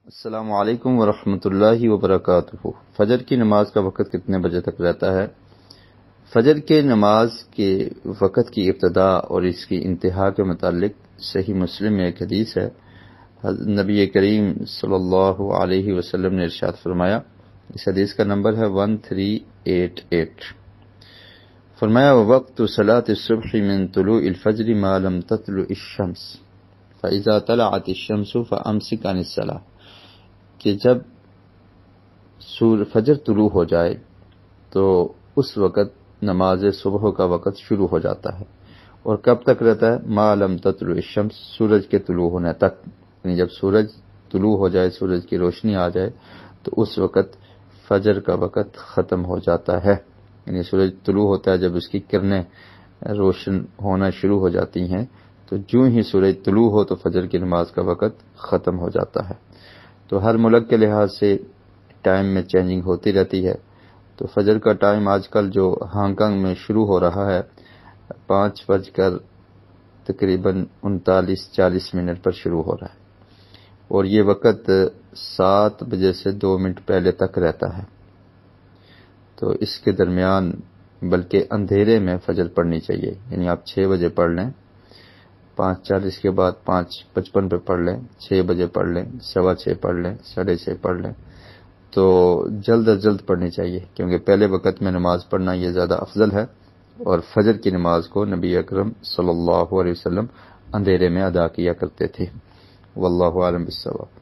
السلام علیکم ورحمۃ اللہ وبرکاتہ۔ فجر کی نماز کا وقت کتنے بجے تک رہتا ہے؟ فجر کے نماز کے وقت کی ابتدا اور اس کی انتہا کے متعلق صحیح مسلم میں ایک حدیث ہے۔ نبی کریم صلی اللہ علیہ وسلم نے ارشاد فرمایا، اس حدیث کا نمبر ہے 1388، فرمایا وقت صلاۃ الصبح من طلوع الفجر ما لم تطلع الشمس فاذا طلعت الشمس فامسك عن الصلاۃ، کہ جب فجر طلوع ہو جائے تو اس وقت نماز صبح کا وقت شروع ہو جاتا ہے، اور کب تک رہتا ہے؟ ما لم تطلع الشمس، سورج کے طلوع ہونے تک، یعنی جب سورج طلوع ہو جائے، سورج کی روشنی آ جائے تو اس وقت فجر کا وقت ختم ہو جاتا ہے۔ یعنی سورج طلوع ہوتا ہے، جب اس کی کرنیں روشن ہونا شروع ہو جاتی ہیں تو جوں ہی سورج طلوع ہو تو فجر کی نماز کا وقت ختم ہو جاتا ہے۔ تو ہر ملک کے لحاظ سے ٹائم میں چینجنگ ہوتی رہتی ہے۔ تو فجر کا ٹائم آج کل جو ہانگ کانگ میں شروع ہو رہا ہے 5 بج کر تقریباً 39-40 پر شروع ہو رہا ہے، اور یہ وقت 7 بجے سے 2 منٹ پہلے تک رہتا ہے۔ تو اس کے درمیان بلکہ اندھیرے میں فجر پڑھنی چاہیے، یعنی آپ 6 بجے پڑھ لیں، 5:40 کے بعد 5:55 پہ پڑھ لیں، 6 بجے پڑھ لیں، 6:15 پڑھ لیں، 6:30 پڑھ لیں، تو جلد از جلد پڑھنی چاہیے، کیونکہ پہلے وقت میں نماز پڑھنا یہ زیادہ افضل ہے، اور فجر کی نماز کو نبی اکرم صلی اللہ علیہ وسلم اندھیرے میں ادا کیا کرتے تھے۔ واللہ اعلم بالصواب۔